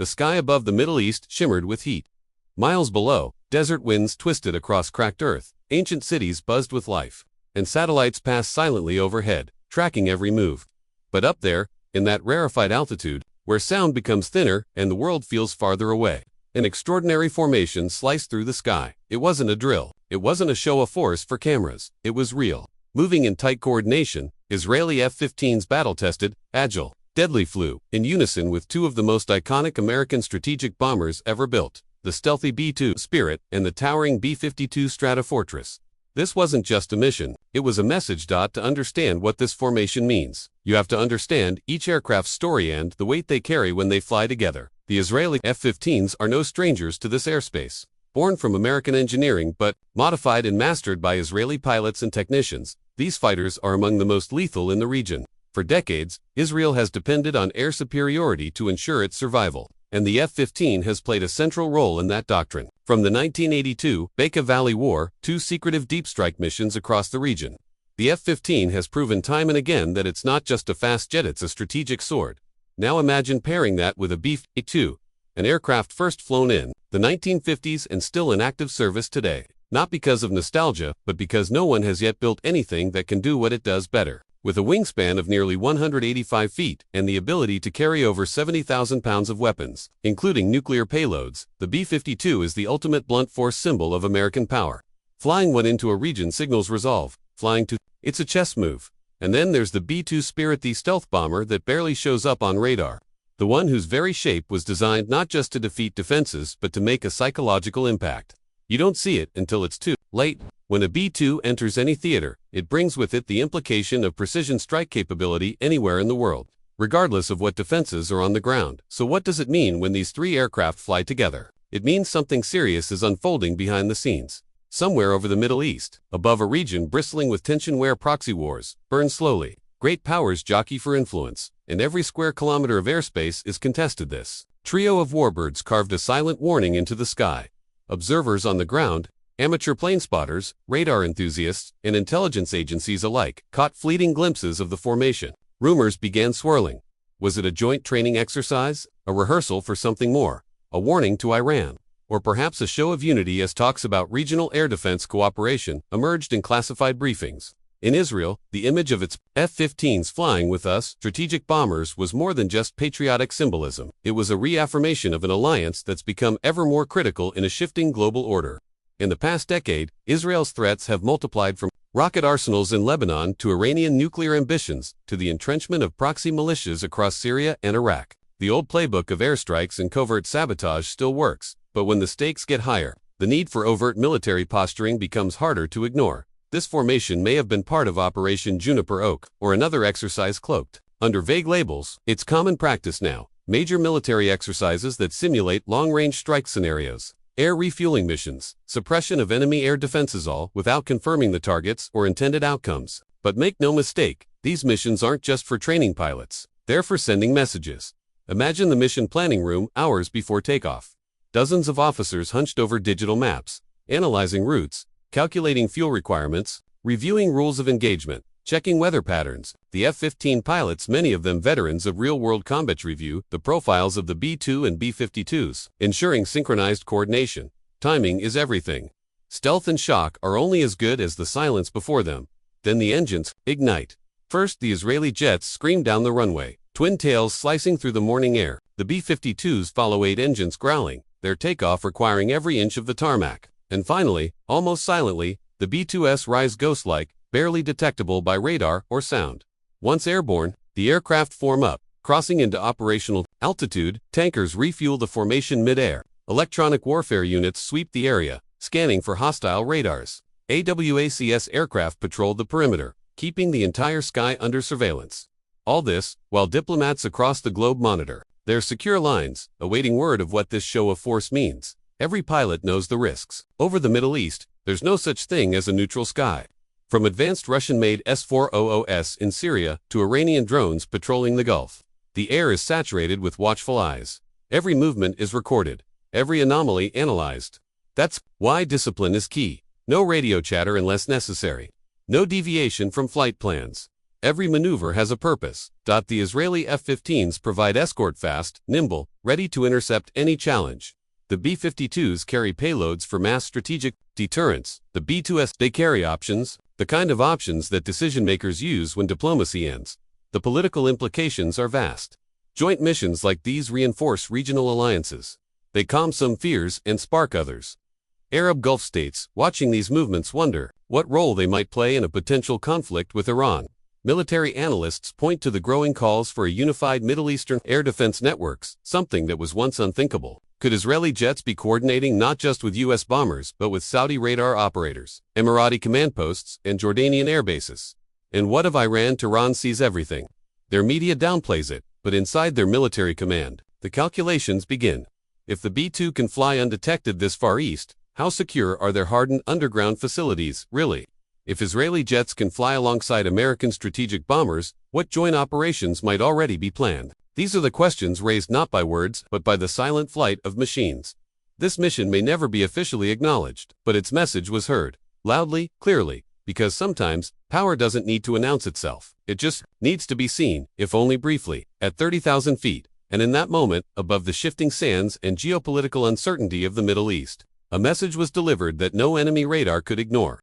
The sky above the Middle East shimmered with heat. Miles below, desert winds twisted across cracked earth, ancient cities buzzed with life, and satellites passed silently overhead, tracking every move. But up there, in that rarefied altitude, where sound becomes thinner and the world feels farther away, an extraordinary formation sliced through the sky. It wasn't a drill. It wasn't a show of force for cameras. It was real. Moving in tight coordination, Israeli F-15s battle-tested, agile, deadly flew in unison with two of the most iconic American strategic bombers ever built, the stealthy B-52 Spirit and the towering B-52 Stratofortress. This wasn't just a mission, it was a message. To understand what this formation means, you have to understand each aircraft's story and the weight they carry when they fly together. The Israeli F-15s are no strangers to this airspace. Born from American engineering but modified and mastered by Israeli pilots and technicians, these fighters are among the most lethal in the region. For decades, Israel has depended on air superiority to ensure its survival, and the F-15 has played a central role in that doctrine. From the 1982 Bekaa Valley War to secretive deep strike missions across the region, the F-15 has proven time and again that it's not just a fast jet, it's a strategic sword. Now imagine pairing that with a B-52, an aircraft first flown in the 1950s and still in active service today. Not because of nostalgia, but because no one has yet built anything that can do what it does better. With a wingspan of nearly 185 feet and the ability to carry over 70,000 pounds of weapons, including nuclear payloads, the B-52 is the ultimate blunt force symbol of American power. Flying one into a region signals resolve. Flying to, it's a chess move. And then there's the B-2 Spirit, the stealth bomber that barely shows up on radar. The one whose very shape was designed not just to defeat defenses but to make a psychological impact. You don't see it until it's too late. When a B-2 enters any theater, it brings with it the implication of precision strike capability anywhere in the world, regardless of what defenses are on the ground. So what does it mean when these three aircraft fly together? It means something serious is unfolding behind the scenes. Somewhere over the Middle East, above a region bristling with tension where proxy wars burn slowly, great powers jockey for influence, and every square kilometer of airspace is contested. This trio of warbirds carved a silent warning into the sky. Observers on the ground, amateur plane spotters, radar enthusiasts, and intelligence agencies alike caught fleeting glimpses of the formation. Rumors began swirling. Was it a joint training exercise, a rehearsal for something more, a warning to Iran, or perhaps a show of unity as talks about regional air defense cooperation emerged in classified briefings? In Israel, the image of its F-15s flying with us strategic bombers was more than just patriotic symbolism. It was a reaffirmation of an alliance that's become ever more critical in a shifting global order. In the past decade, Israel's threats have multiplied from rocket arsenals in Lebanon to Iranian nuclear ambitions to the entrenchment of proxy militias across Syria and Iraq. The old playbook of airstrikes and covert sabotage still works, but when the stakes get higher, the need for overt military posturing becomes harder to ignore. This formation may have been part of Operation Juniper Oak, or another exercise cloaked under vague labels. It's common practice now. Major military exercises that simulate long-range strike scenarios, air refueling missions, suppression of enemy air defenses, all without confirming the targets or intended outcomes. But make no mistake, these missions aren't just for training pilots. They're for sending messages. Imagine the mission planning room hours before takeoff. Dozens of officers hunched over digital maps, analyzing routes, calculating fuel requirements, reviewing rules of engagement, checking weather patterns. The F-15 pilots, many of them veterans of real-world combat, review the profiles of the B-2 and B-52s, ensuring synchronized coordination. Timing is everything. Stealth and shock are only as good as the silence before them. Then the engines ignite. First, the Israeli jets scream down the runway, twin tails slicing through the morning air. The B-52s follow, 8 engines growling, their takeoff requiring every inch of the tarmac. And finally, almost silently, the B-2s rise ghost-like, barely detectable by radar or sound. Once airborne, the aircraft form up, crossing into operational altitude. Tankers refuel the formation mid-air. Electronic warfare units sweep the area, scanning for hostile radars. AWACS aircraft patrol the perimeter, keeping the entire sky under surveillance. All this, while diplomats across the globe monitor their secure lines, awaiting word of what this show of force means. Every pilot knows the risks. Over the Middle East, there's no such thing as a neutral sky. From advanced Russian-made S-400s in Syria to Iranian drones patrolling the Gulf, the air is saturated with watchful eyes. Every movement is recorded, every anomaly analyzed. That's why discipline is key. No radio chatter unless necessary. No deviation from flight plans. Every maneuver has a purpose. The Israeli F-15s provide escort fast, nimble, ready to intercept any challenge. The B-52s carry payloads for mass strategic deterrence. The B-2s, they carry options, the kind of options that decision-makers use when diplomacy ends. The political implications are vast. Joint missions like these reinforce regional alliances. They calm some fears and spark others. Arab Gulf states, watching these movements, wonder what role they might play in a potential conflict with Iran. Military analysts point to the growing calls for a unified Middle Eastern air defense networks, something that was once unthinkable. Could Israeli jets be coordinating not just with U.S. bombers but with Saudi radar operators, Emirati command posts, and Jordanian air bases? And what if Tehran sees everything? Their media downplays it, but inside their military command, the calculations begin. If the B-2 can fly undetected this far east, how secure are their hardened underground facilities, really? If Israeli jets can fly alongside American strategic bombers, what joint operations might already be planned? These are the questions raised not by words, but by the silent flight of machines. This mission may never be officially acknowledged, but its message was heard, loudly, clearly, because sometimes, power doesn't need to announce itself. It just needs to be seen, if only briefly, at 30,000 feet, and in that moment, above the shifting sands and geopolitical uncertainty of the Middle East. A message was delivered that no enemy radar could ignore.